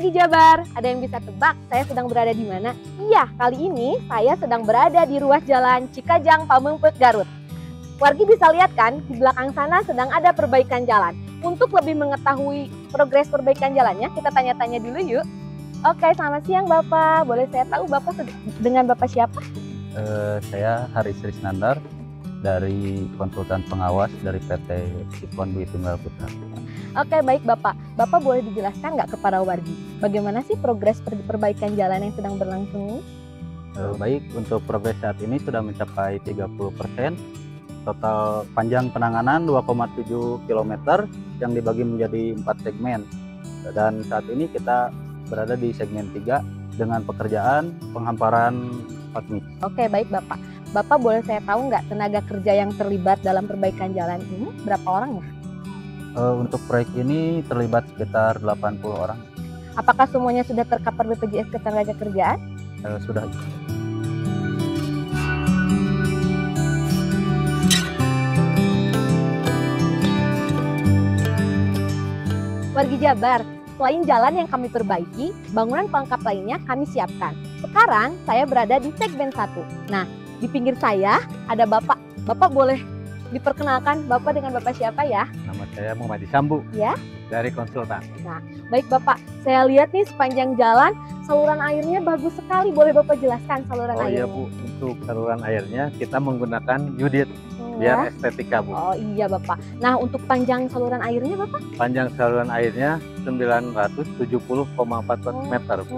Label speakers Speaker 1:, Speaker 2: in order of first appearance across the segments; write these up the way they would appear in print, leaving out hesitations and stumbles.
Speaker 1: Wargi Jabar, ada yang bisa tebak saya sedang berada di mana? Iya, kali ini saya sedang berada di ruas jalan Cikajang Pamengpeuk Garut. Wargi bisa lihat kan, di belakang sana sedang ada perbaikan jalan. Untuk lebih mengetahui progres perbaikan jalannya, kita tanya-tanya dulu yuk. Oke, selamat siang Bapak. Boleh saya tahu Bapak dengan Bapak siapa?
Speaker 2: Saya Haris Risnandar dari konsultan pengawas dari PT Sipon Bumi Tunggal Putra.
Speaker 1: Oke, baik Bapak. Bapak boleh dijelaskan nggak kepada wargi bagaimana sih progres perbaikan jalan yang sedang berlangsung ini?
Speaker 2: Baik, untuk progres saat ini sudah mencapai 30%. Total panjang penanganan 2,7 km yang dibagi menjadi 4 segmen. Dan saat ini kita berada di segmen 3 dengan pekerjaan penghamparan patmi.
Speaker 1: Oke, baik Bapak. Bapak boleh saya tahu nggak tenaga kerja yang terlibat dalam perbaikan jalan ini berapa orang ya?
Speaker 2: Untuk proyek ini terlibat sekitar 80 orang.
Speaker 1: Apakah semuanya sudah tercover BPJS Ketenagakerjaan?
Speaker 2: Sudah.
Speaker 1: Wargi Jabar, selain jalan yang kami perbaiki, bangunan pelengkap lainnya kami siapkan. Sekarang saya berada di segmen 1. Nah, di pinggir saya ada Bapak. Bapak boleh diperkenalkan Bapak dengan Bapak siapa ya?
Speaker 2: Nama saya Muhammad Sambu.
Speaker 1: Ya.
Speaker 2: Dari konsultan.
Speaker 1: Nah, baik Bapak. Saya lihat nih sepanjang jalan saluran airnya bagus sekali. Boleh Bapak jelaskan saluran airnya?
Speaker 2: Oh iya Bu, untuk saluran airnya kita menggunakan Yudit biar estetika Bu.
Speaker 1: Oh iya Bapak. Nah, untuk panjang saluran airnya Bapak?
Speaker 2: Panjang saluran airnya 970,4 meter Bu.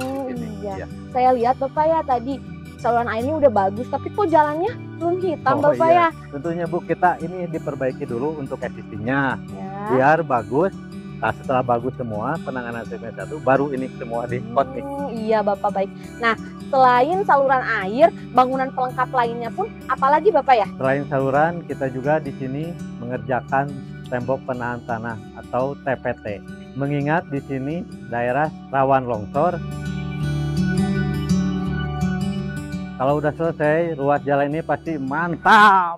Speaker 1: Iya. Ya. Saya lihat Bapak ya tadi saluran airnya udah bagus, tapi kok jalannya belum hitam Bapak
Speaker 2: iya.
Speaker 1: ya?
Speaker 2: Tentunya Bu, kita ini diperbaiki dulu untuk existingnya
Speaker 1: ya.
Speaker 2: Biar bagus. Nah, setelah bagus semua penanganan segmen 1 baru ini semua di nih.
Speaker 1: Iya Bapak, baik. Nah, selain saluran air, bangunan pelengkap lainnya pun apalagi Bapak ya?
Speaker 2: Selain saluran, kita juga di sini mengerjakan tembok penahan tanah atau TPT. Mengingat di sini daerah rawan longsor. Kalau udah selesai, ruas jalan ini pasti mantap.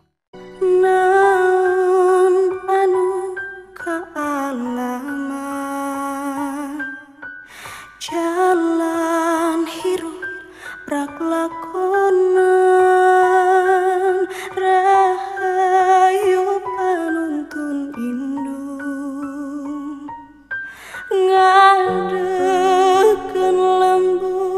Speaker 3: Jalan hirup rak lakonan rahayu panuntun indung ngadekeun lembur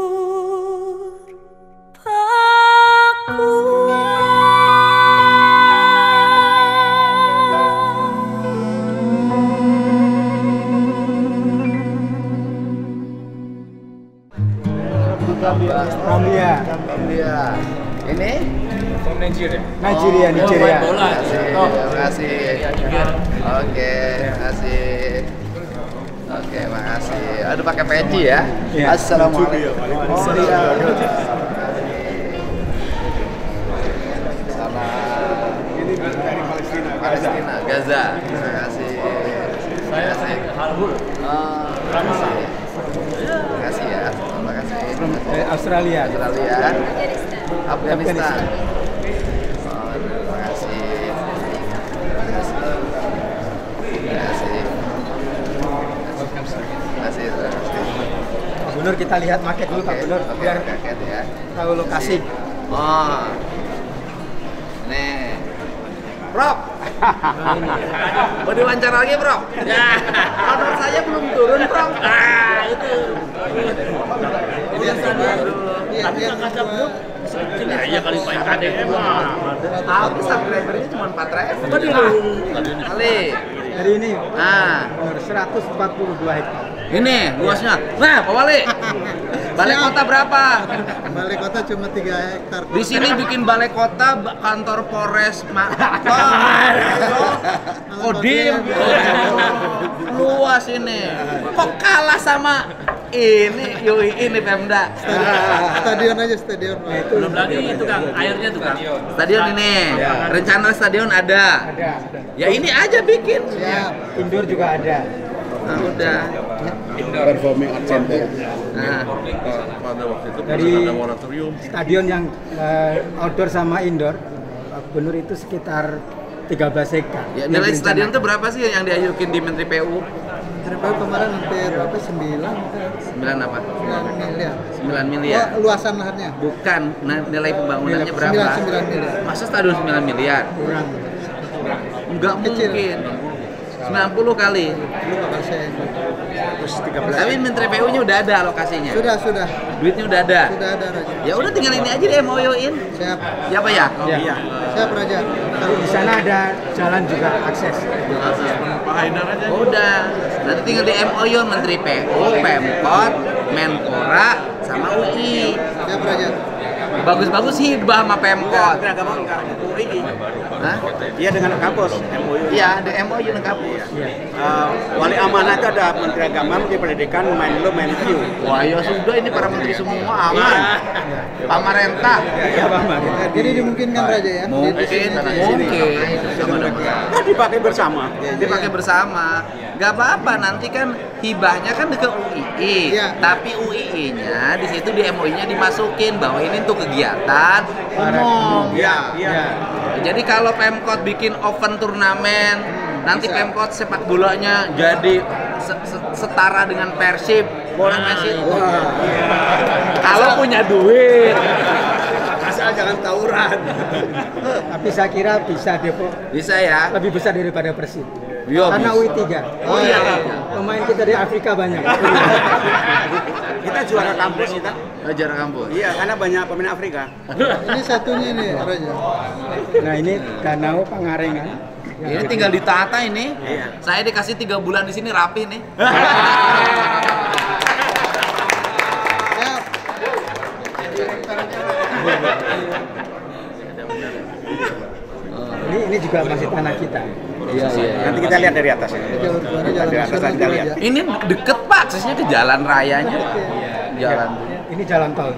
Speaker 4: Gambia. Ini?
Speaker 5: From Nigeria.
Speaker 4: Nigeria.
Speaker 5: Bola.
Speaker 4: Terima kasih. Oke, makasih. Oke, makasih. Aduh, pakai peci ya. Assalamualaikum. Salam. Ini dari Palestina, Gaza. Terima kasih.
Speaker 5: Saya Halhul.
Speaker 4: Terima kasih ya. Terima kasih.
Speaker 6: Australia.
Speaker 4: Afghanistan. Oh, terima kasih. Terima kasih.
Speaker 6: Pak Gubernur, kita lihat market dulu Pak Gubernur, biar
Speaker 4: ya.
Speaker 6: tahu lokasi.
Speaker 4: Oh, nih, Prof. Mau diwawancara lagi, Prof? Ya. Honor saya belum turun, Prof. Itu. Ini yang tapi kaca belum.
Speaker 5: Iya kali Pak KDM mah.
Speaker 4: Tapi subscribernya cuma 4.000. Kali.
Speaker 6: Hari ini,
Speaker 4: Nah,
Speaker 6: 142 hektar.
Speaker 4: ini luasnya. Nah, Pak Wali. Balai kota berapa?
Speaker 7: Balai kota cuma 3 hektar.
Speaker 4: Di sini bikin balai kota, kantor Polres, Kodim, luas ini. Kok kalah sama ini Pemda?
Speaker 7: Stadion aja, stadion.
Speaker 5: Belum lagi itu Kang, airnya tuh Kang.
Speaker 4: Stadion ini, rencana stadion ada. Ya ini aja bikin.
Speaker 6: Indoor juga ada.
Speaker 4: Nah, udah.
Speaker 7: Performing Arts Center.
Speaker 4: Nah,
Speaker 5: Pada waktu itu
Speaker 6: Dari
Speaker 5: ada moratorium.
Speaker 6: stadion yang outdoor sama indoor, Pak Gubernur itu sekitar 13 hektar.
Speaker 4: ya, nilai stadion itu berapa sih yang diajukin di Menteri PU?
Speaker 7: Menteri PU kemarin hampir berapa? 9
Speaker 4: 9 apa?
Speaker 7: 9 miliar.
Speaker 4: 9 miliar.
Speaker 7: Oh, luasan lahannya.
Speaker 4: Bukan, nilai pembangunannya berapa?
Speaker 7: 9 miliar.
Speaker 4: Masa stadion 9 miliar?
Speaker 7: Kurang.
Speaker 4: Enggak
Speaker 7: Kecil.
Speaker 4: mungkin. 90 kali.
Speaker 7: 5%. 113.
Speaker 4: Tapi Menteri PU-nya udah ada alokasinya.
Speaker 7: Sudah.
Speaker 4: Duitnya udah ada.
Speaker 7: Sudah ada Raja.
Speaker 4: Ya udah tinggal ini aja di MOU-in.
Speaker 7: Siap.
Speaker 4: Siapa ya?
Speaker 6: Iya.
Speaker 7: Siap Raja.
Speaker 6: Di sana ada jalan juga akses.
Speaker 5: Pak Haidar aja.
Speaker 4: Udah. Nanti tinggal di MOU Menteri PU, Pemkot, Menpora, sama UI.
Speaker 7: Siap Raja.
Speaker 4: Bagus-bagus hibah sama Pemkot.
Speaker 8: UI.
Speaker 4: Hah?
Speaker 8: Iya dengan kampus MUI.
Speaker 4: Iya, ada MOU dengan kampus.
Speaker 8: Wali amanah itu ada Menteri Agama, Menteri Pendidikan, Menlu, Menkyu.
Speaker 4: Wah, ya sudah ini para menteri semua aman. Pamarentah.
Speaker 8: Iya, Pak.
Speaker 7: Jadi dimungkinkan Raja ya.
Speaker 4: Mungkin.
Speaker 8: Kan dipakai bersama.
Speaker 4: Dipakai bersama. Gak apa-apa, nanti kan hibahnya kan ke UII.
Speaker 7: Iya.
Speaker 4: Tapi UII-nya di situ di MOU-nya dimasukin bahwa ini untuk kegiatan umum.
Speaker 8: Iya.
Speaker 4: Jadi kalau Pemkot bikin open turnamen, nanti Pemkot sepak bolanya jadi setara dengan Persib. Boleh Persib. Kalau punya duit.
Speaker 8: Asal jangan tawuran.
Speaker 6: Tapi saya kira bisa Depok
Speaker 4: Bisa ya?
Speaker 6: lebih besar daripada Persib.
Speaker 4: Iya,
Speaker 6: Karena
Speaker 4: bisa.
Speaker 6: UI 3.
Speaker 4: Oh iya.
Speaker 6: Pemain kita dari Afrika banyak.
Speaker 8: Kita juara kampus kita.
Speaker 4: Jarak kampus.
Speaker 8: Iya, karena banyak pemain Afrika.
Speaker 7: Ini satunya nih Raja.
Speaker 6: Nah ini Danau Pangarengan.
Speaker 4: Ini tinggal ditata ini.
Speaker 8: Iya.
Speaker 4: Saya dikasih 3 bulan di sini rapi nih.
Speaker 7: Siap.
Speaker 6: Ini juga masih tanah kita.
Speaker 4: Iya.
Speaker 8: Nanti kita lihat dari atas ya.
Speaker 7: Jalur keluarnya jalan
Speaker 8: Dari atas
Speaker 7: nasional
Speaker 8: kita lihat.
Speaker 7: Raja.
Speaker 4: Ini deket Pak, aksesnya ke jalan rayanya. Jalan.
Speaker 6: Ini jalan tol.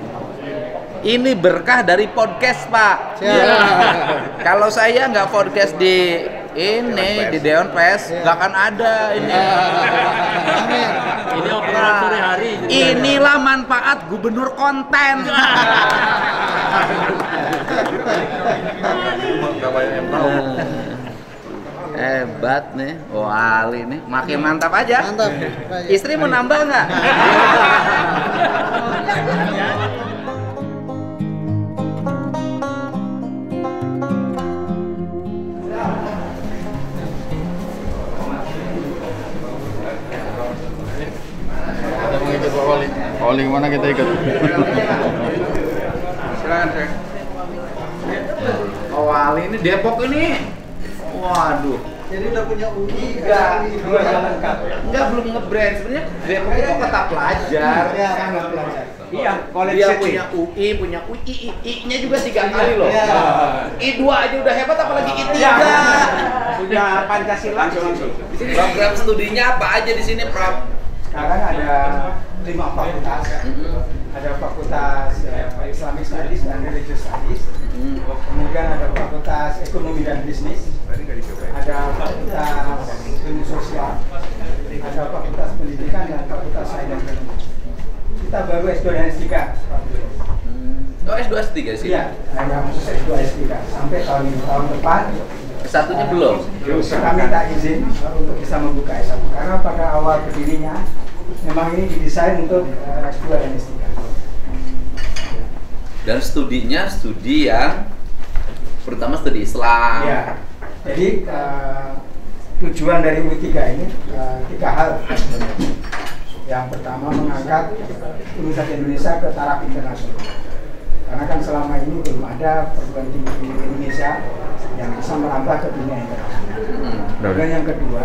Speaker 4: Ini berkah dari podcast Pak.
Speaker 7: Siap.
Speaker 4: Kalau saya nggak podcast di ini di Dewan Pers, nggak akan ada ini.
Speaker 7: Amin.
Speaker 5: Ini obrolan sore hari.
Speaker 4: Inilah manfaat gubernur konten. Hebat nih, Wali nih, makin mantap aja.
Speaker 7: Mantap. Raja.
Speaker 4: Istri mau nambah nggak?
Speaker 5: Ada mau ikut Pak Wali. Pak Wali kemana kita ikut?
Speaker 4: Silakan saya. Wali ini Depok ini. Waduh.
Speaker 7: Jadi udah punya UI.
Speaker 4: Enggak, belum nge-brand. Sebenarnya Depok itu kota pelajar.
Speaker 7: Ya.
Speaker 6: Sangat pelajar.
Speaker 8: Iya, college
Speaker 4: Dia
Speaker 8: city.
Speaker 4: punya UI, punya UI, I-nya juga 3 kali loh.
Speaker 7: Ya.
Speaker 4: I2 aja udah hebat, apalagi I3.
Speaker 8: Punya Pancasila.
Speaker 4: Di sini program studinya apa aja di sini, Prof?
Speaker 6: Sekarang ada 5 fakultas. Ada fakultas Islamic Studies dan Religious Studies. Kemudian ada fakultas Ekonomi dan Bisnis. Ada fakultas Ilmu Sosial. Ada fakultas Pendidikan dan fakultas Sains dan Teknologi. Kita baru S2 dan S3.
Speaker 4: Oh, S2 S3 sih.
Speaker 6: Iya, hanya khusus S2 S3 sampai tahun depan.
Speaker 4: Satunya belum.
Speaker 6: Kami minta izin untuk bisa membuka S1 karena pada awal berdirinya memang ini didesain untuk S2 dan S3.
Speaker 4: Dan studinya studi yang pertama studi Islam.
Speaker 6: Ya, jadi tujuan dari UI3 ini 3 hal. Yang pertama mengangkat Universitas Indonesia ke taraf internasional. Karena kan selama ini belum ada perguruan tinggi di Indonesia yang bisa merambah ke dunia internasional. Dan yang kedua,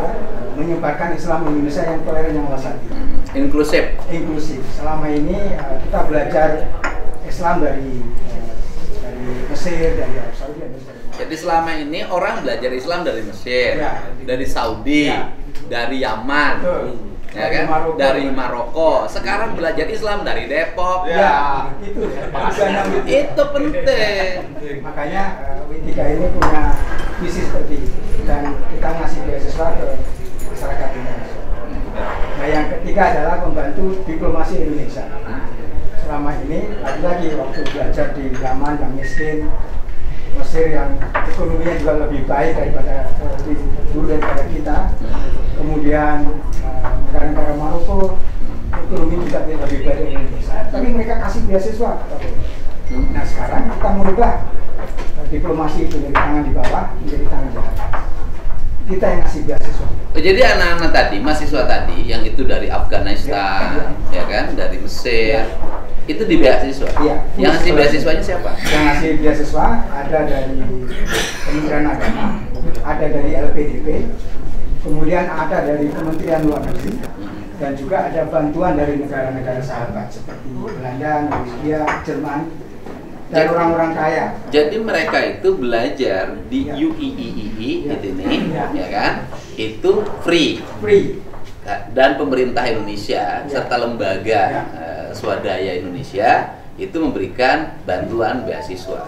Speaker 6: menyebarkan Islam Indonesia yang toleran yang wasati.
Speaker 4: Inklusif.
Speaker 6: Selama ini kita belajar Islam dari Mesir, dari Arab Saudi, dan sebagainya.
Speaker 4: Jadi selama ini orang belajar Islam dari Mesir,
Speaker 6: Ya.
Speaker 4: dari Saudi,
Speaker 6: Ya.
Speaker 4: dari Yaman,
Speaker 6: Betul.
Speaker 4: ya kan? Dari Maroko. Sekarang belajar Islam dari Depok.
Speaker 6: Ya, itu ya. Tujuannya itu.
Speaker 4: Itu penting.
Speaker 6: Makanya UI3 ini punya visi seperti itu dan kita ngasih beasiswa ke masyarakat Indonesia. Nah, yang ketiga adalah membantu diplomasi Indonesia. Selama ini, lagi-lagi waktu belajar di Yaman yang miskin, Mesir yang ekonominya juga lebih baik daripada dulu daripada kita. Kemudian negara-negara Maroko ekonomi juga lebih baik dari Indonesia, tapi mereka kasih beasiswa. Nah sekarang kita merubah diplomasi itu dari tangan di bawah menjadi tangan di atas. Kita yang ngasih beasiswa.
Speaker 9: Jadi anak-anak tadi, mahasiswa tadi yang itu dari Afghanistan, ya kan, dari Mesir, itu di beasiswa.
Speaker 6: Iya.
Speaker 9: Yang ngasih beasiswanya siapa?
Speaker 6: Yang ngasih beasiswa ada dari Kementerian Agama, ada dari LPDP, kemudian ada dari Kementerian Luar Negeri, dan juga ada bantuan dari negara-negara sahabat seperti Belanda, Norwegia, Jerman, dan orang-orang kaya.
Speaker 9: Jadi mereka itu belajar di
Speaker 6: Ya.
Speaker 9: UIII
Speaker 6: Ya.
Speaker 9: itu nih,
Speaker 6: Ya.
Speaker 9: ya kan? Itu free. Dan pemerintah Indonesia serta lembaga swadaya Indonesia itu memberikan bantuan beasiswa.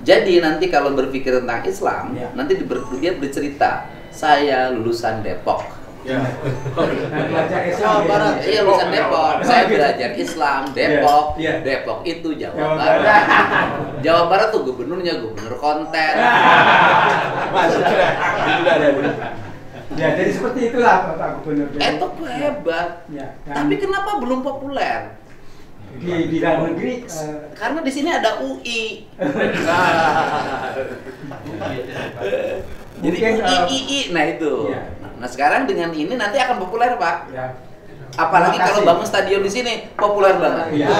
Speaker 9: Jadi nanti kalau berpikir tentang Islam, nanti dia bercerita, saya lulusan Depok.
Speaker 6: Belajar Islam.
Speaker 9: Iya, lulusan Depok. Saya belajar Islam Depok. Depok itu Jawa Barat. Jawa Barat tuh gubernurnya gubernur konten.
Speaker 6: Ya, jadi seperti itulah Pak Gubernur.
Speaker 9: Itu hebat.
Speaker 6: Ya,
Speaker 9: Tapi kenapa belum populer?
Speaker 6: Di dalam negeri
Speaker 9: Karena di sini ada UI. Jadi
Speaker 6: Mungkin,
Speaker 9: UIII, nah itu.
Speaker 6: Iya.
Speaker 9: Nah sekarang dengan ini nanti akan populer, Pak.
Speaker 6: ya.
Speaker 9: Apalagi
Speaker 6: Terima
Speaker 9: kalau
Speaker 6: kasih.
Speaker 9: bangun stadion di sini populer banget.
Speaker 6: Ya,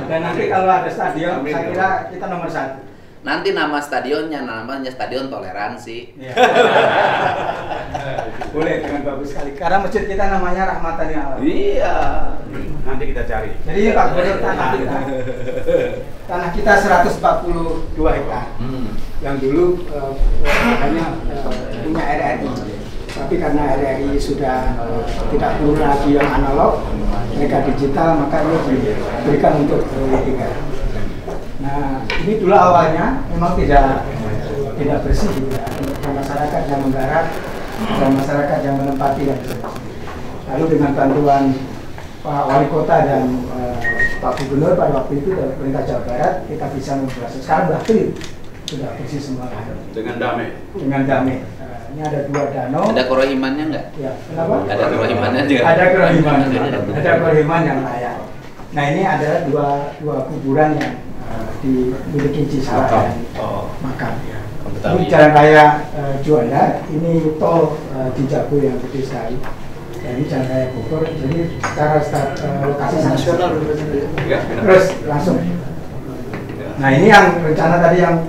Speaker 6: dan nanti kalau ada stadion, saya kira kita nomor 1.
Speaker 9: Nanti nama stadionnya namanya Stadion Toleransi.
Speaker 6: Ya. Boleh, dengan bagus sekali. Karena masjid kita namanya Rahmatan lil Alamin.
Speaker 9: Iya.
Speaker 8: Nanti kita cari.
Speaker 6: Jadi ini Pak Gubernur, tanah kita 142 hektar. Yang dulu hanya punya RRI. Tapi karena RRI sudah tidak perlu lagi yang analog, mereka digital, maka ini diberikan untuk W3. Nah, ini dulu awalnya memang tidak bersih juga. Ada masyarakat yang menggarap, ada masyarakat yang menempati dan seterusnya. Lalu dengan bantuan Pak Wali Kota dan Pak Gubernur pada waktu itu dari Pemerintah Jawa Barat, kita bisa membuat. Sekarang sudah bersih semua.
Speaker 8: Dengan damai.
Speaker 6: Dengan damai. Ini ada 2 danau.
Speaker 9: Ada kerohimannya nggak?
Speaker 6: Ya, kenapa?
Speaker 9: Ada kerohimannya juga.
Speaker 6: Ada kerohiman. Ada kerohiman yang layak. Nah, ini adalah dua kuburan yang dimiliki Cisara dan makam. Ini Jalan Raya Juanda, ini tol Cijago yang gede sekali. Dan ini Jalan Raya Bogor, jadi secara lokasi nasional. Terus langsung. Nah, ini yang rencana tadi yang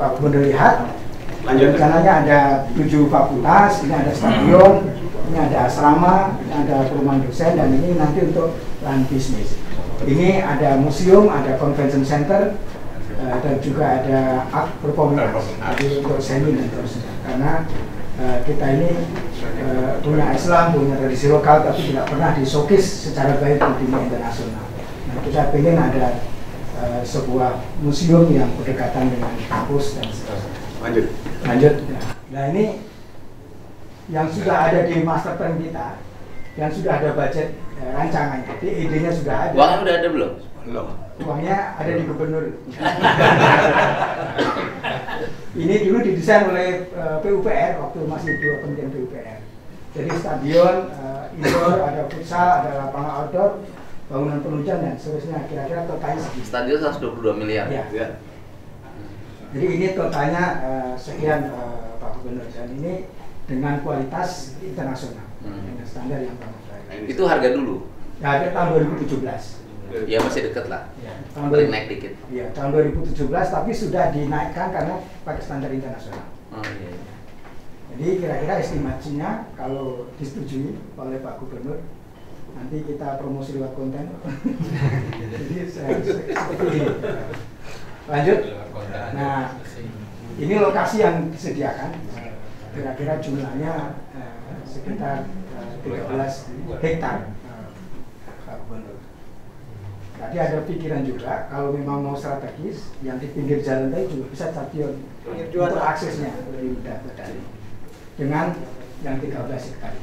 Speaker 6: Pak Gubernur lihat. Rencananya ada 7 fakultas, ini ada stadion, ini ada asrama, ini ada perumahan dosen, dan ini nanti untuk lahan bisnis. Ini ada museum, ada convention center, dan juga ada art performance, jadi untuk seni dan terusnya. Karena kita ini punya Islam, punya tradisi lokal, tapi tidak pernah di-showcase secara baik di dunia internasional. Nah, kita ingin ada sebuah museum yang berdekatan dengan kampus dan seterusnya. Lanjut. Nah, ini yang sudah ada di master plan kita, yang sudah ada budget rancangannya, jadi idenya sudah ada.
Speaker 9: Uangnya udah ada belum?
Speaker 8: Belum.
Speaker 6: Uangnya ada di gubernur. Ini dulu didesain oleh PUPR waktu masih dua Kementerian PUPR. Jadi stadion, indoor, ada futsal, ada lapangan outdoor, bangunan penunjang dan seterusnya. Kira-kira totalnya segitu.
Speaker 9: Stadion 122 miliar.
Speaker 6: Ya. Jadi ini totalnya sekian Pak Gubernur, dan ini dengan kualitas internasional, dengan standar yang bagus.
Speaker 9: Itu harga dulu.
Speaker 6: Ya, ada tahun 2017.
Speaker 9: Ya masih deket lah.
Speaker 6: Ya,
Speaker 9: Paling naik dikit.
Speaker 6: Ya, tahun 2017, tapi sudah dinaikkan karena pakai standar internasional.
Speaker 9: Oh iya.
Speaker 6: Jadi kira-kira estimasinya kalau disetujui oleh Pak Gubernur, nanti kita promosi lewat konten. Jadi seperti ini. Lanjut. Nah, ini lokasi yang disediakan. Kira-kira jumlahnya sekitar 13 hektar. Pak Gubernur. Tadi ada pikiran juga kalau memang mau strategis, yang di pinggir jalan tadi juga bisa stadion untuk aksesnya lebih mudah dengan yang 13 hektar.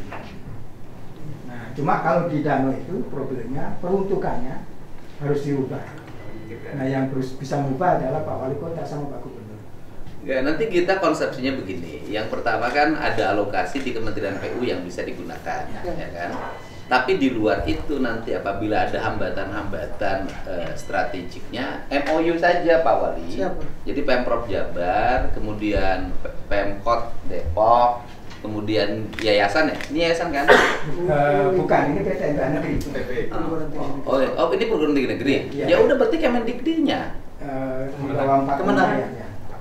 Speaker 6: Nah, cuma kalau di danau itu problemnya peruntukannya harus diubah. Nah, yang bisa mengubah adalah Pak Wali Kota sama Pak Gubernur.
Speaker 9: Ya, nanti kita konsepsinya begini. Yang pertama kan ada alokasi di Kementerian PU yang bisa digunakan, ya kan? Tapi di luar itu nanti apabila ada hambatan-hambatan strategiknya, MOU saja Pak Wali.
Speaker 6: Siapa?
Speaker 9: Jadi Pemprov Jabar, kemudian Pemkot Depok, kemudian yayasan ya? Ini yayasan kan?
Speaker 6: Bukan, ini PT Entah Negeri.
Speaker 9: Oh, ini perguruan tinggi negeri. Ya udah berarti Kemendikbudnya.
Speaker 6: Di bawah Pak
Speaker 9: Kemenang.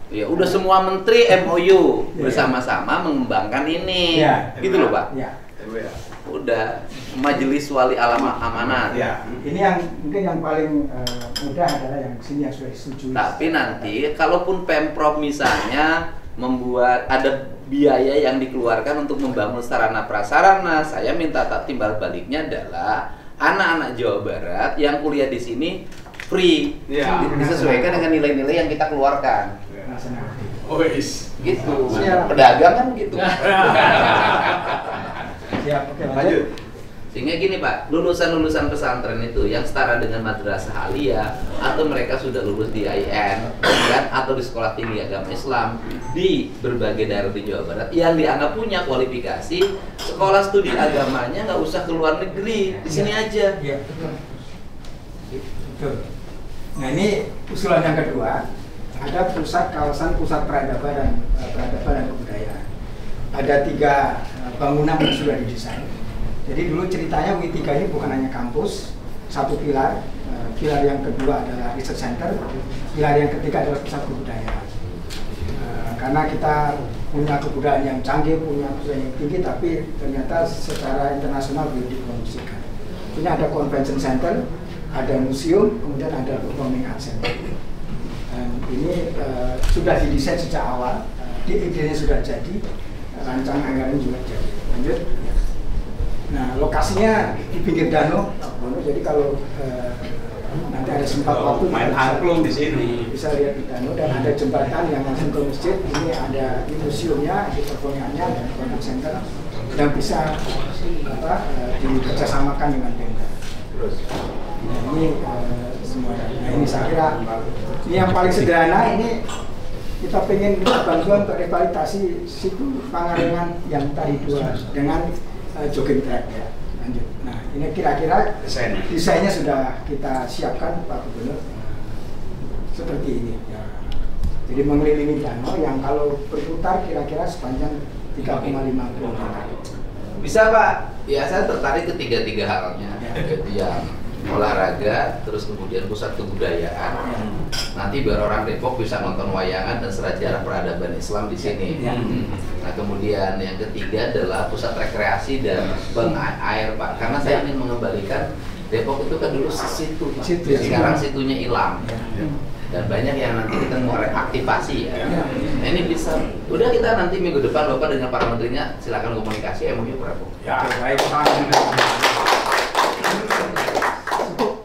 Speaker 9: Ya udah semua menteri MOU bersama-sama mengembangkan ini. Gitu loh, Pak. Udah Majelis Wali Amanat.
Speaker 6: Ini yang mungkin yang paling mudah adalah yang sini yang sudah disetujui.
Speaker 9: Tapi nanti kalaupun Pemprov misalnya membuat ada biaya yang dikeluarkan untuk membangun sarana prasarana, saya minta timbal baliknya adalah anak-anak Jawa Barat yang kuliah di sini free, disesuaikan dengan nilai-nilai yang kita keluarkan. Gitu. Pedagang kan gitu.
Speaker 6: Siap, oke, lanjut.
Speaker 9: Sehingga gini Pak, lulusan-lulusan pesantren itu yang setara dengan madrasah aliyah atau mereka sudah lulus di IAIN kan, atau di sekolah tinggi agama Islam di berbagai daerah di Jawa Barat yang dianggap punya kualifikasi sekolah studi agamanya nggak usah ke luar negeri, di sini aja.
Speaker 6: Betul. Nah ini usulan yang kedua, ada kawasan pusat peradaban dan kebudayaan. Ada 3 bangunan yang sudah didesain. Jadi dulu ceritanya UI3 ini bukan hanya kampus, satu pilar, pilar yang kedua adalah research center, pilar yang ketiga adalah pusat kebudayaan. Karena kita punya kebudayaan yang canggih, punya kebudayaan yang tinggi, tapi ternyata secara internasional belum dipromosikan. Ini ada convention center, ada museum, kemudian ada performing arts center. Dan ini sudah didesain sejak awal, idenya sudah jadi, rancangan anggaran juga jadi. Lanjut. Nah, lokasinya di pinggir danau, jadi kalau nanti ada sempat waktu
Speaker 8: main angklung di sini,
Speaker 6: bisa lihat di danau dan ada jembatan yang langsung ke masjid. Ini ada museumnya, di performingnya dan convention center, dan bisa dikerjasamakan dengan Pemda. Nah, ini semuanya. Nah, ini saya kira ini yang paling sederhana. Ini kita pengen bantuan untuk revitalisasi situ Pangalengan yang tadi 2 dengan jogging track ya. Lanjut. Nah, ini kira-kira desainnya sudah kita siapkan Pak Gubernur seperti ini. Ya. Jadi mengelilingi danau yang kalau berputar kira-kira sepanjang 3,5 km.
Speaker 9: Bisa Pak? Ya saya tertarik ke 3 halnya. Yang olahraga, terus kemudian pusat kebudayaan. Nanti biar orang Depok bisa nonton wayangan dan sejarah peradaban Islam di sini. Nah kemudian yang ketiga adalah pusat rekreasi dan air Pak. Karena saya ingin mengembalikan Depok itu kan dulu situ, sekarang situnya hilang. Dan banyak yang nanti kita mau reaktivasi ya. Nah ini bisa. Udah kita nanti minggu depan Bapak dengan para menterinya silakan komunikasi MOU Prabowo.
Speaker 6: Ya baik.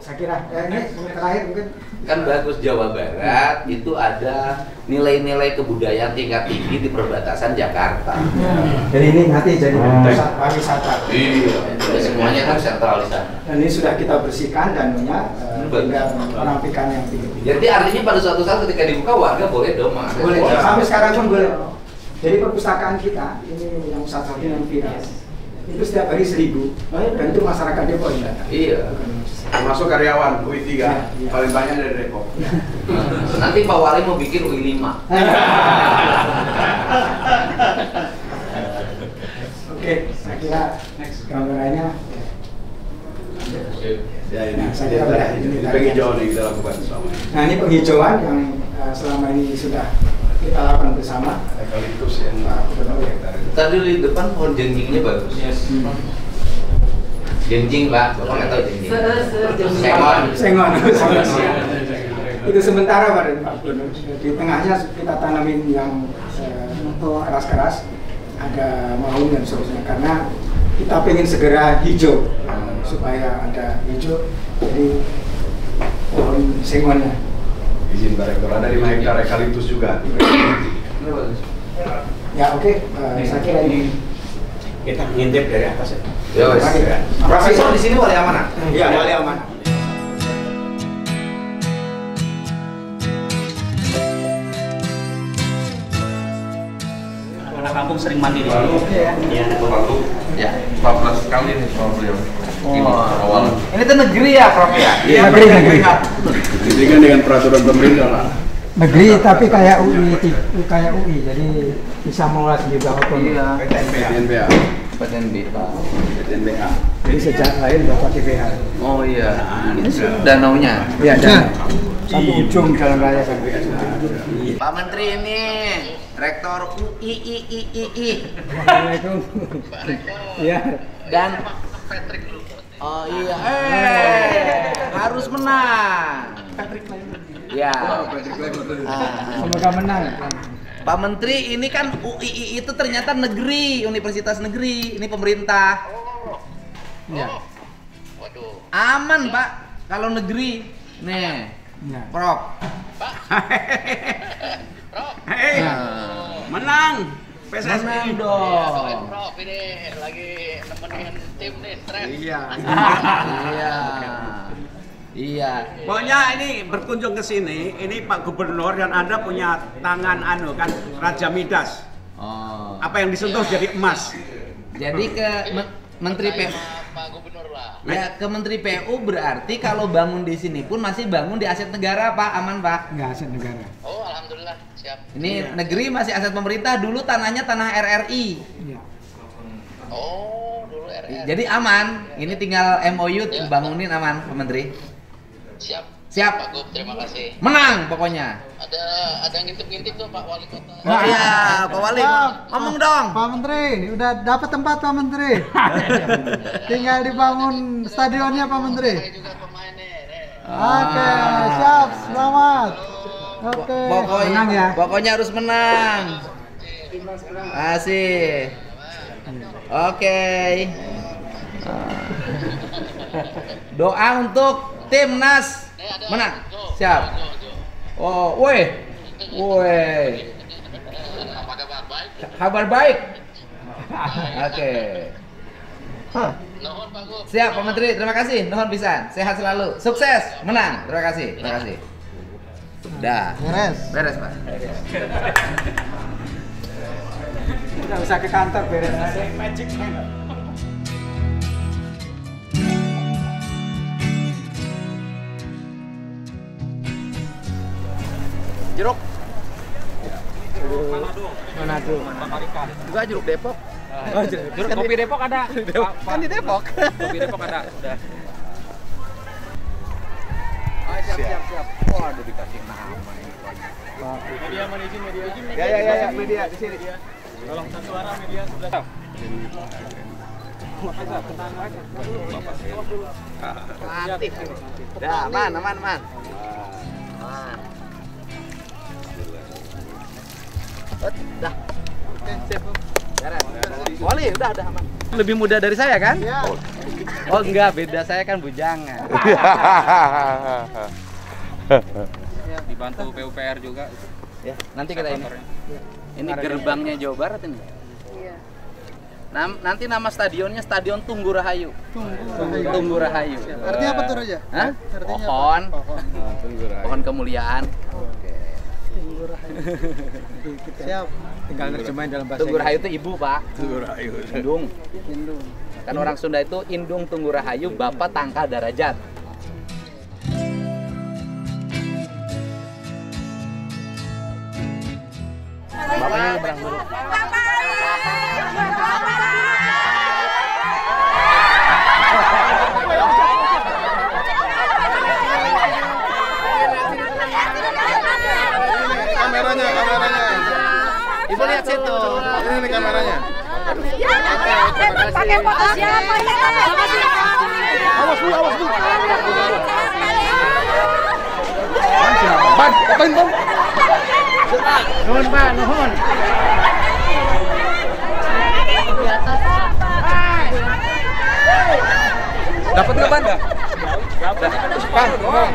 Speaker 6: Saya kira ini terakhir mungkin
Speaker 9: kan bagus Jawa Barat itu ada nilai-nilai kebudayaan tingkat tinggi di perbatasan Jakarta.
Speaker 6: Jadi ini nanti jadi pusat pariwisata.
Speaker 9: Iya, semuanya tersentralisasi.
Speaker 6: Dan ini sudah kita bersihkan danunya hingga perampikan yang tinggi.
Speaker 9: Jadi artinya pada suatu saat ketika dibuka warga boleh dong Mas.
Speaker 6: Boleh. Sampai sekarang pun boleh. Jadi perpustakaan kita ini yang salah satu yang viral. Itu setiap hari 1000 dan itu masyarakat Depok yang datang.
Speaker 9: Iya.
Speaker 8: Termasuk karyawan UI3 paling banyak dari Depok.
Speaker 9: Nanti Pak Wali mau bikin UI5.
Speaker 6: Oke, saya kira gambarannya.
Speaker 8: Nah, saya kira ini penghijauan yang kita lakukan selama ini.
Speaker 6: Nah ini penghijauan yang selama ini sudah kita lakukan bersama.
Speaker 8: Eukaliptus yang
Speaker 9: Tadi di depan pohon jengjingnya bagus. Jengjing Pak, Bapak nggak tahu jengjing.
Speaker 6: Sengon. Itu sementara Pak Gubernur. Di tengahnya kita tanamin yang keras-keras, ada maung dan seterusnya. Karena kita pengen segera hijau, supaya ada hijau. Jadi pohon sengonnya.
Speaker 8: Izin Pak Rektor, ada 5 hektar eukaliptus juga.
Speaker 6: Ya oke, saya kira ini
Speaker 8: Kita ngintip dari atas ya.
Speaker 9: Ya wes. Profesor di sini wali amanah.
Speaker 6: Iya, wali amanah.
Speaker 4: anak kampung sering mandi di sini. Iya.
Speaker 5: Ya, 14 kali nih soal beliau. Ini awal.
Speaker 9: Ini tuh negeri ya, Prof ya?
Speaker 6: Iya, negeri.
Speaker 8: Ini kan dengan peraturan pemerintah lah.
Speaker 6: Negeri tapi kayak UI, jadi bisa mengelola sendiri apapun.
Speaker 9: Iya.
Speaker 8: PTNBA.
Speaker 9: PTNBA.
Speaker 6: Jadi sejak lahir Bapak TPH.
Speaker 9: Oh iya. Ini danaunya.
Speaker 6: Iya, dan sampai ujung jalan raya sampai
Speaker 9: Pak Menteri ini Rektor UI.
Speaker 6: Assalamualaikum. Iya.
Speaker 9: Dan oh iya, harus menang. Ya.
Speaker 6: Semoga menang.
Speaker 9: Pak Menteri, ini kan UII itu ternyata negeri, universitas negeri, ini pemerintah.
Speaker 6: Iya.
Speaker 9: Aman Pak, kalau negeri. Nih,
Speaker 6: Iya.
Speaker 9: Prof.
Speaker 8: Hei, menang. PSSI.
Speaker 9: Menang dong.
Speaker 10: Prof, ini lagi nemenin tim nih, stres.
Speaker 8: Iya.
Speaker 9: Iya. Iya.
Speaker 8: Pokoknya ini berkunjung ke sini, ini Pak Gubernur dan Anda punya tangan kan Raja Midas.
Speaker 9: Oh.
Speaker 8: Apa yang disentuh jadi emas.
Speaker 9: Jadi ke Menteri PU.
Speaker 10: Pak Gubernur lah.
Speaker 9: Ya, ke Menteri PU berarti kalau bangun di sini pun masih bangun di aset negara, Pak. Aman, Pak?
Speaker 6: Enggak aset negara.
Speaker 10: Oh, alhamdulillah, siap.
Speaker 9: Ini negeri masih aset pemerintah, dulu tanahnya tanah RRI.
Speaker 6: Iya.
Speaker 10: Oh, dulu RR.
Speaker 9: Jadi aman. Ini tinggal MOU bangunin aman, Pak Menteri.
Speaker 10: Siap.
Speaker 9: Siap.
Speaker 10: Pak Gub, terima kasih.
Speaker 9: Menang pokoknya.
Speaker 10: Ada yang ngintip-ngintip tuh Pak Wali Kota.
Speaker 9: Oh iya, Pak Wali. Ngomong dong.
Speaker 7: Pak Menteri, udah dapat tempat Pak Menteri. Tinggal dibangun stadionnya Pak Menteri.
Speaker 10: Saya juga pemain nih.
Speaker 7: Oke, siap, selamat. Oke.
Speaker 9: Pokoknya,
Speaker 6: Menang ya.
Speaker 9: pokoknya harus menang. Asih. Oke. Doa untuk timnas menang. Siap. Oh, woi. Woi.
Speaker 10: Apa kabar? Baik?
Speaker 9: Kabar baik. Oke.
Speaker 10: Nuhun Pak Gub.
Speaker 9: Siap, Pak Menteri. Terima kasih. Nuhun pisan. Sehat selalu. Sukses. Menang. Terima kasih. Terima kasih. Dah.
Speaker 7: Beres.
Speaker 9: Beres, Pak.
Speaker 6: Udah usah ke kantor beres. Magic man.
Speaker 9: Jeruk.
Speaker 6: Manado.
Speaker 9: Juga jeruk Depok.
Speaker 4: Jeruk kopi Depok ada.
Speaker 9: Kan di Depok.
Speaker 4: Kopi Depok ada. Udah.
Speaker 9: Siap. Waduh, dikasih nama ini. Media. Ya, media di sini.
Speaker 4: Tolong suara media sebelah.
Speaker 9: Aktif. Dah, aman. Dah. Sip. Beres. Wali, udah aman. Lebih muda dari saya kan?
Speaker 7: Ya.
Speaker 9: Oh enggak, beda saya kan bujangan.
Speaker 4: Dibantu PUPR juga.
Speaker 9: Ya, nanti kita ini. Ini gerbangnya Jawa Barat ini.
Speaker 1: Iya.
Speaker 9: Nanti nama stadionnya Stadion Tunggu Rahayu. Tunggu Rahayu.
Speaker 7: Artinya apa tuh Raja?
Speaker 9: Hah?
Speaker 7: Artinya apa?
Speaker 9: Pohon.
Speaker 7: Pohon.
Speaker 9: Pohon kemuliaan.
Speaker 7: Siap.
Speaker 6: Tinggal nerjemahin dalam bahasa
Speaker 9: Tunggu Rahayu itu ibu, Pak.
Speaker 8: Tunggu Rahayu.
Speaker 9: Indung. Kan orang Sunda itu Indung Tunggu Rahayu, Bapak Tangka Darajat. Bapaknya nyebrang dulu.
Speaker 5: Kameranya.
Speaker 9: Ibu lihat situ.
Speaker 5: Ini nih kameranya.
Speaker 1: Pakai foto siapa ya?
Speaker 5: Awas dulu. Ban, apain Bang?
Speaker 9: Nuhun, Pak, nuhun. Dapat nggak, Ban? Dapat. Bang, nuhun.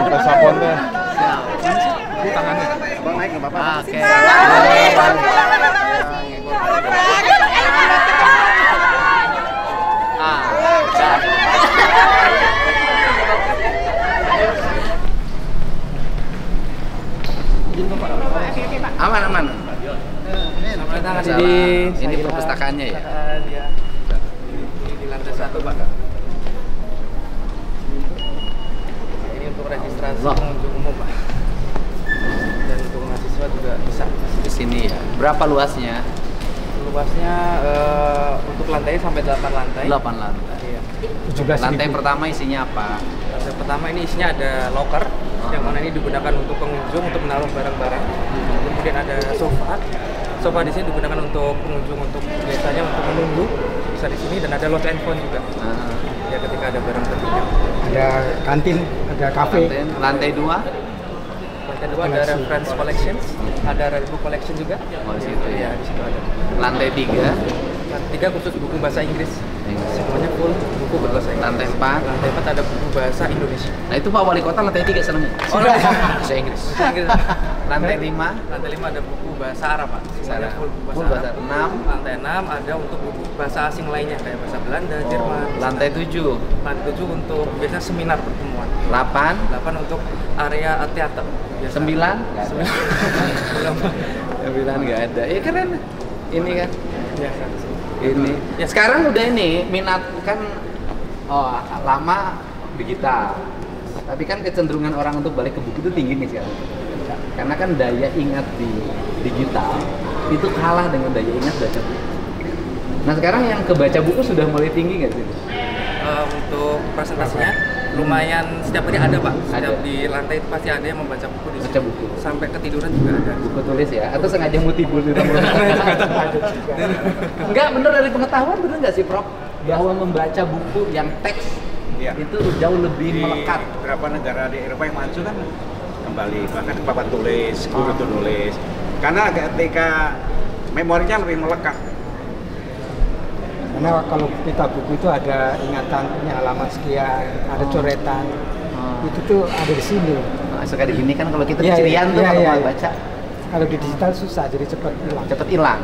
Speaker 5: Pesapon teh.
Speaker 9: Tangannya. Bang naik nggak apa-apa. Oke.
Speaker 11: Tenang
Speaker 9: Masalah
Speaker 11: Didi.
Speaker 9: ini perpustakaannya ya?
Speaker 11: Ya. Di lantai 1 Pak. Ini untuk registrasi pengunjung umum Pak. Dan untuk mahasiswa juga bisa.
Speaker 9: Di sini ya. Berapa luasnya?
Speaker 11: Luasnya untuk lantainya sampai 8 lantai.
Speaker 9: 8 lantai.
Speaker 11: Iya.
Speaker 9: Lantai pertama isinya apa?
Speaker 11: Lantai pertama ini isinya ada locker, yang mana ini digunakan untuk pengunjung untuk menaruh barang-barang. Kemudian ada sofa. Sofa di sini digunakan untuk pengunjung untuk biasanya untuk menunggu bisa di sini, dan ada lounge and phone juga. Ya ketika ada barang penting.
Speaker 6: Ada kantin, ada kafe.
Speaker 9: Lantai 2?
Speaker 11: Lantai 2 ada reference collection, ada rare book collection juga.
Speaker 9: Oh di situ ya.
Speaker 11: Di situ ada.
Speaker 9: Lantai 3?
Speaker 11: Lantai 3 khusus buku bahasa Inggris. Semuanya full buku berbahasa Inggris.
Speaker 9: Lantai 4?
Speaker 11: Lantai 4 ada buku bahasa Indonesia.
Speaker 9: Nah itu Pak Wali Kota lantai 3 seneng.
Speaker 11: Oh,
Speaker 9: bahasa Inggris.
Speaker 11: Bahasa Inggris.
Speaker 9: Lantai 5?
Speaker 11: Lantai 5 ada buku bahasa Arab Pak. Semuanya full buku
Speaker 9: Full
Speaker 11: bahasa
Speaker 9: bahasa
Speaker 11: Arab.
Speaker 9: 6?
Speaker 11: Lantai 6 ada untuk buku bahasa asing lainnya kayak bahasa Belanda, Jerman.
Speaker 9: Lantai 7?
Speaker 11: Lantai 7 untuk biasanya seminar pertemuan.
Speaker 9: 8?
Speaker 11: 8 untuk area teater.
Speaker 9: 9? 9 nggak ada. Ya keren. Ini kan.
Speaker 11: Ya,
Speaker 9: ini. Ya sekarang udah ini minat kan lama digital. Tapi kan kecenderungan orang untuk balik ke buku itu tinggi nih sekarang. Karena kan daya ingat di digital itu kalah dengan daya ingat baca buku. Nah sekarang yang kebaca buku sudah mulai tinggi nggak sih?
Speaker 11: Untuk presentasinya lumayan setiap hari ada Pak. Setiap di lantai itu pasti ada yang membaca buku di sini.
Speaker 9: Baca buku.
Speaker 11: Sampai ketiduran juga ada.
Speaker 9: Buku tulis ya? Atau sengaja mau tidur di rumah? Enggak, bener dari pengetahuan bener nggak sih Prof? Bahwa membaca buku yang teks itu jauh lebih melekat.
Speaker 8: Beberapa negara di Eropa yang maju kan kembali bahkan papan tulis, guru tuh nulis. Karena ketika memorinya lebih melekat.
Speaker 6: Karena kalau kita buku itu ada ingatan, punya halaman sekian, ada coretan, itu tuh ada di sini.
Speaker 9: Nah, suka di sini kan kalau kita kecilian tuh kalau mau baca.
Speaker 6: Kalau di digital susah, jadi cepat hilang.
Speaker 9: Cepat hilang.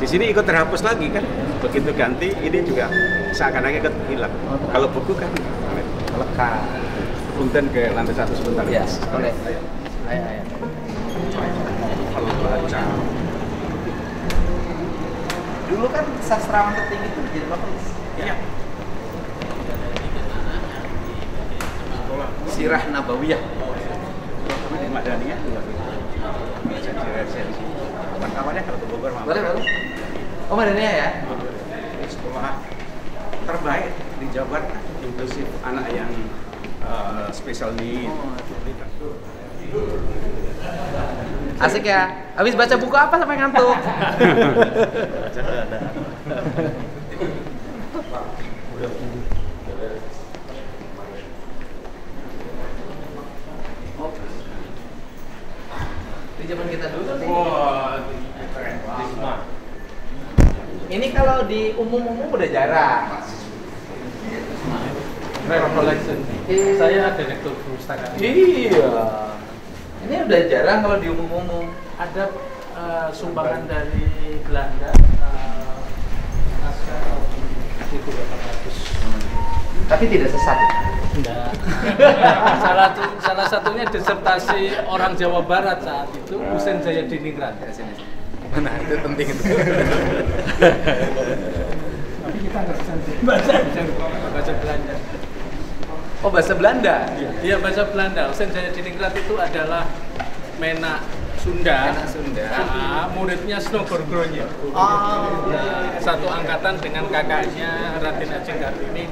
Speaker 8: Di sini ikut terhapus lagi kan, begitu ganti ini juga seakan-akan ikut hilang. Kalau buku kan
Speaker 9: melekat.
Speaker 8: Punten ke lantai 1 sebentar.
Speaker 9: Ya, boleh. Ayo.
Speaker 8: Kalau baca.
Speaker 9: Dulu kan sastrawan tertinggi itu jadi penulis.
Speaker 8: Iya.
Speaker 9: Sirah Nabawiyah.
Speaker 8: Di Madaniyah juga bisa diresensi. Kawan-kawannya kalau ke Bogor mampir.
Speaker 9: Boleh. Oh Madaniyah ya?
Speaker 8: Sekolah terbaik di Jawa Barat, inklusif anak yang special need.
Speaker 9: Asik ya. Habis baca buku apa sampai ngantuk? Di zaman kita dulu kan ini kalau di umum-umum udah jarang.
Speaker 12: Rare collection. Saya direktur perpustakaan.
Speaker 9: Iya. Ini udah jarang kalau di umum-umum.
Speaker 12: Ada sumbangan dari Belanda, naskah 1800.
Speaker 9: Tapi tidak sesat.
Speaker 12: Enggak. salah satunya disertasi orang Jawa Barat saat itu, Husein Jayadiningrat.
Speaker 9: Mana itu penting itu.
Speaker 6: Tapi kita nggak bisa
Speaker 12: Bahasa Belanda.
Speaker 9: Oh bahasa Belanda?
Speaker 12: Iya bahasa Belanda. Husein Jayadiningrat itu adalah Menak Sunda.
Speaker 9: Menak Sunda.
Speaker 12: Nah, muridnya Snogorgronyo. Satu angkatan dengan kakaknya Raden Ajeng Kartini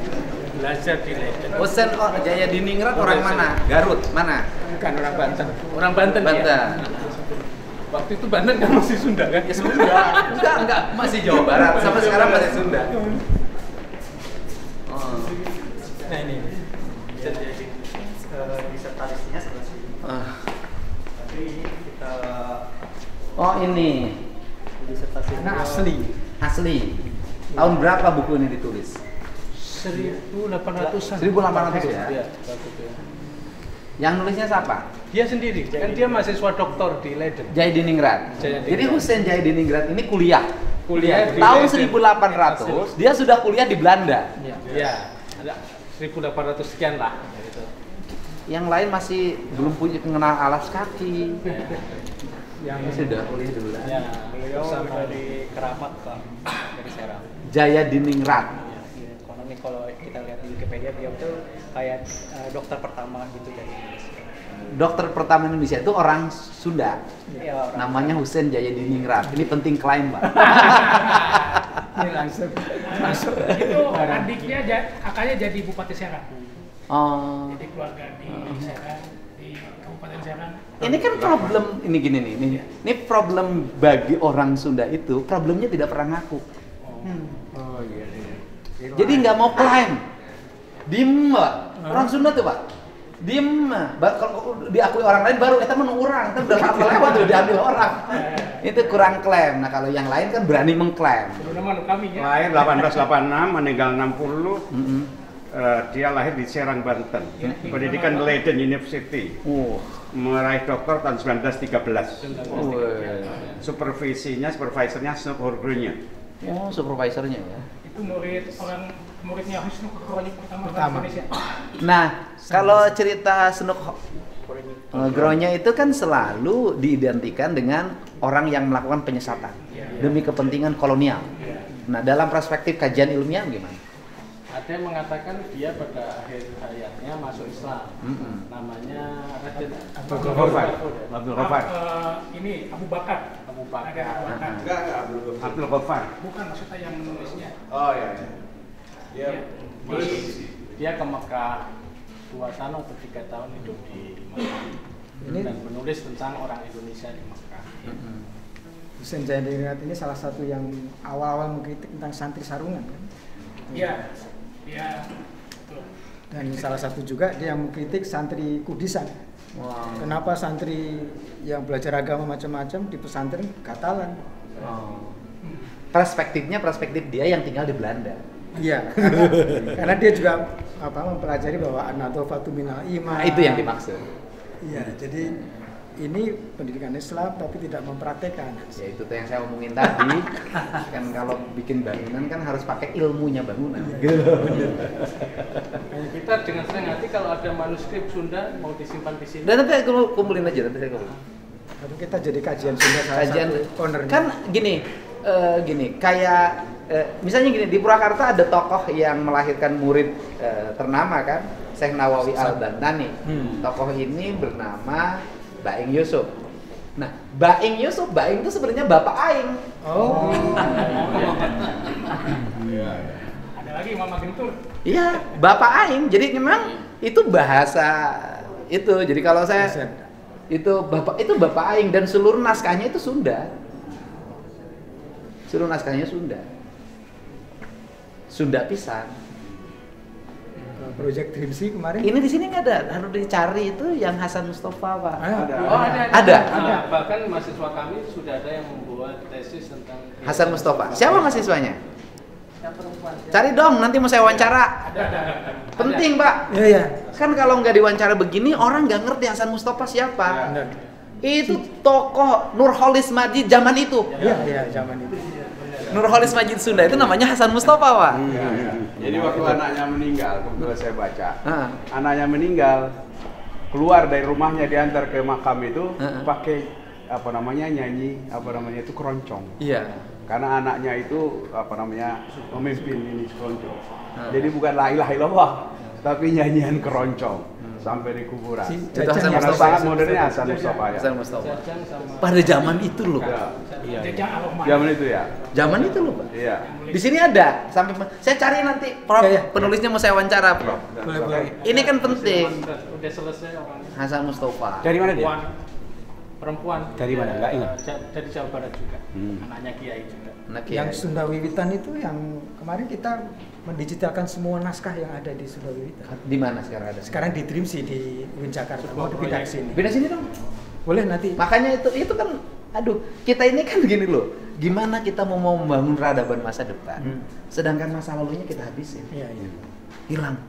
Speaker 12: belajar di Leiden.
Speaker 9: Husein Jayadiningrat orang mana? Garut mana?
Speaker 12: Bukan orang Banten. Orang Banten.
Speaker 9: Banten.
Speaker 12: Ya. Waktu itu Banten kan masih Sunda kan?
Speaker 9: Ya Sunda. Enggak, masih Jawa Barat. Sampai sekarang masih Sunda. Oh.
Speaker 12: Nah ini.
Speaker 11: Jadi disertasinya sebelah sini. Tapi ini kita
Speaker 9: Oh ini.
Speaker 11: disertasinya
Speaker 9: Asli. Tahun berapa buku ini ditulis?
Speaker 12: 1800-an.
Speaker 9: 1800 ya?
Speaker 12: Iya,
Speaker 9: Yang nulisnya siapa?
Speaker 12: dia sendiri, kan dia mahasiswa doktor di Leiden.
Speaker 9: Jayadiningrat. Jadi Husein Jayadiningrat ini kuliah
Speaker 12: Di
Speaker 9: tahun
Speaker 12: Leiden.
Speaker 9: 1800, dia sudah kuliah di Belanda.
Speaker 12: Iya, ada 1800 sekian lah. Gitu.
Speaker 9: Yang lain masih belum punya mengenal alas kaki.
Speaker 6: yang
Speaker 9: sudah kuliah di Belanda.
Speaker 12: Ya, beliau dari Keramat Pak, dari Serang.
Speaker 9: Jaya Diningrat.
Speaker 12: Di ekonomi kalau kita lihat di Wikipedia beliau tuh kayak dokter pertama gitu dari Indonesia.
Speaker 9: Dokter pertama Indonesia itu orang Sunda.
Speaker 12: Iya,
Speaker 9: Namanya Husein Jaya Diningrat. Ini penting klaim, Pak.
Speaker 6: ini langsung
Speaker 13: Itu adiknya kakaknya jadi Bupati Serang.
Speaker 9: Oh.
Speaker 13: Jadi keluarga di Serang, di Kabupaten Serang.
Speaker 9: Ini kan problem ini gini nih. Ini problem bagi orang Sunda itu problemnya tidak pernah ngaku.
Speaker 6: oh iya.
Speaker 9: Jadi nggak mau klaim. Diem, Pak. Orang Sunda tuh, Pak. Diem. Kalau diakui orang lain baru kita menung orang, kita udah lama lewat udah diambil orang. Itu kurang klaim. Nah, kalau yang lain kan berani mengklaim.
Speaker 13: Sebenarnya kami ya.
Speaker 8: Lahir 1886, meninggal 60. Dia lahir di Serang, Banten. Pendidikan Leiden University. Meraih doktor tahun 1913. Supervisornya Snook Horgrunje.
Speaker 9: Oh, supervisornya ya.
Speaker 13: Itu muridnya Husnul Kronik pertama di Indonesia.
Speaker 9: Nah, kalau cerita Snook Gronya itu kan selalu diidentikan dengan orang yang melakukan penyesatan demi kepentingan kolonial. Nah, dalam perspektif kajian ilmiah gimana?
Speaker 12: Ada yang mengatakan dia pada akhir hayatnya masuk Islam. Namanya Raden
Speaker 8: Abdul Ghaffar.
Speaker 13: Ini Abu Bakar.
Speaker 8: Enggak, Abdul Ghaffar.
Speaker 13: Bukan, maksudnya yang menulisnya.
Speaker 8: Oh iya.
Speaker 12: Dia ke Mekah 2 tahun atau 3 tahun hidup di Mekah. Dan menulis tentang orang Indonesia di Mekah.
Speaker 6: Husein Jaya Diningrat ini salah satu yang awal-awal mengkritik tentang santri sarungan kan?
Speaker 13: Iya. Iya. Betul.
Speaker 6: Dan salah satu juga dia yang mengkritik santri kudisan.
Speaker 9: Wow.
Speaker 6: Kenapa santri yang belajar agama macam-macam di pesantren Katalan?
Speaker 9: Perspektif dia yang tinggal di Belanda.
Speaker 6: Iya, karena dia juga mempelajari bahwa an-nadhafatu minal iman.
Speaker 9: Nah, itu yang dimaksud.
Speaker 6: Iya, jadi ini pendidikan Islam tapi tidak mempraktekkan.
Speaker 9: Ya itu tuh yang saya omongin tadi. Kan kalau bikin bangunan kan harus pakai ilmunya bangunan.
Speaker 12: Kita dengan senang hati kalau ada manuskrip Sunda mau disimpan di sini.
Speaker 9: Dan nanti aku kumpulin aja nanti saya kumpulin.
Speaker 6: Tapi kita jadi kajian Sunda
Speaker 9: kajian kan gini kayak misalnya gini, di Purwakarta ada tokoh yang melahirkan murid ternama kan, Syekh Nawawi Al-Bantani. Tokoh ini bernama Baing Yusuf. Nah, Baing itu sebenarnya bapak Aing.
Speaker 13: Oh. Ada lagi Mama Gentur.
Speaker 9: Iya, bapak Aing. Jadi memang itu bahasa itu. Jadi kalau saya itu bapak Aing dan seluruh naskahnya itu Sunda. Seluruh naskahnya Sunda pisan.
Speaker 6: Project Dream Sea kemarin.
Speaker 9: Ini di sini nggak ada, harus dicari itu yang Hasan Mustafa, Pak.
Speaker 12: Ada. Bahkan mahasiswa kami sudah ada yang membuat tesis tentang
Speaker 9: Hasan Mustafa. Siapa mahasiswanya?
Speaker 12: Yang perempuan.
Speaker 9: Cari dong, nanti mau saya wawancara.
Speaker 12: Ada.
Speaker 9: Penting, Pak.
Speaker 6: Iya.
Speaker 9: Kan kalau nggak diwawancara begini, orang nggak ngerti Hasan Mustafa siapa. Itu tokoh Nurholis Majid zaman itu.
Speaker 6: Iya, zaman itu.
Speaker 9: Nurholis Majid Sunda itu namanya Hasan Mustafa, Pak.
Speaker 8: Jadi waktu anaknya meninggal, kebetulan saya baca, anaknya meninggal, keluar dari rumahnya diantar ke makam itu pakai nyanyi itu keroncong.
Speaker 9: Iya.
Speaker 8: Karena anaknya itu memimpin ini keroncong. Jadi bukan la ilaha illallah, tapi nyanyian keroncong sampai di kuburan.
Speaker 9: Itu Hasan
Speaker 8: Mustafa.
Speaker 9: Mustafa.
Speaker 8: Sangat modernnya Hasan Mustafa ya.
Speaker 9: Hasan Mustafa. Pada zaman itu loh.
Speaker 8: Iya. Zaman itu ya.
Speaker 9: Zaman itu loh, Pak.
Speaker 8: Iya.
Speaker 9: Di sini ada sampai saya cari nanti Prof. Penulisnya mau saya wawancara, Prof.
Speaker 6: Boleh.
Speaker 9: Ini kan penting.
Speaker 12: Udah selesai orangnya.
Speaker 9: Hasan Mustafa.
Speaker 8: Dari mana dia?
Speaker 12: Perempuan.
Speaker 8: Dari mana? Enggak ingat.
Speaker 12: Dari Jawa Barat juga. Anaknya Kiai juga.
Speaker 6: Yang Sunda Wiwitan itu yang kemarin kita mendigitalkan semua naskah yang ada di Sunda Wiwitan.
Speaker 9: Di mana sekarang ada?
Speaker 6: Sekarang di Dream Sea di UIN Jakarta. Mau dipindah ke sini.
Speaker 9: Pindah sini dong.
Speaker 6: Boleh nanti.
Speaker 9: Makanya itu kan kita ini kan gini loh. Gimana kita mau membangun peradaban masa depan, sedangkan masa lalunya kita habisin.
Speaker 6: Iya.
Speaker 9: Hilang.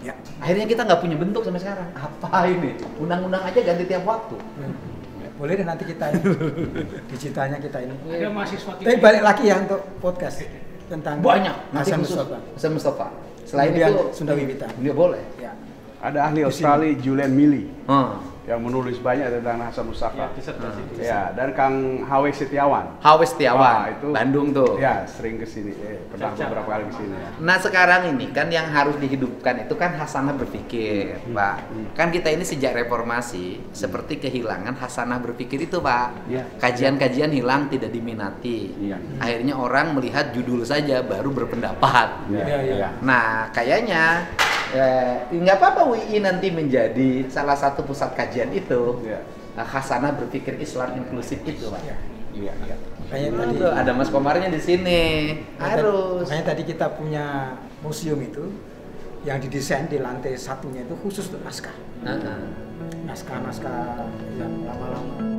Speaker 6: Ya.
Speaker 9: Akhirnya kita nggak punya bentuk sampai sekarang. Apa ini? Undang-undang aja ganti tiap waktu.
Speaker 6: Boleh deh nanti kita ini digitalnya kita ini.
Speaker 13: Ada mahasiswa kita.
Speaker 6: Tapi balik lagi ya untuk podcast tentang
Speaker 9: banyak.
Speaker 6: Hasan Mustafa.
Speaker 9: Hasan Mustafa. Selain
Speaker 6: kemudian
Speaker 9: itu
Speaker 6: Sunda Wiwitan.
Speaker 9: Dia boleh.
Speaker 6: Ya.
Speaker 8: Ada ahli Australia Julian Milley. yang menulis banyak tentang Hasan Mustaka. Ya, dan Kang H.W. Setiawan.
Speaker 9: H.W. Setiawan,
Speaker 8: itu
Speaker 9: Bandung tuh.
Speaker 8: Ya, sering kesini, pernah beberapa kali kesini.
Speaker 9: Nah sekarang ini kan yang harus dihidupkan itu kan hasanah berpikir, Pak. Kan kita ini sejak reformasi seperti kehilangan hasanah berpikir itu, Pak. Kajian-kajian hilang, tidak diminati. Akhirnya orang melihat judul saja baru berpendapat. Nah kayaknya nggak apa-apa UI nanti menjadi salah satu pusat kajian itu. Hasanah berpikir Islam inklusif itu, Pak.
Speaker 6: Makanya tadi
Speaker 9: ada Mas Komarnya di sini. Harus.
Speaker 6: Makanya tadi kita punya museum itu yang didesain di lantai satunya itu khusus untuk naskah. Naskah-naskah yang lama-lama.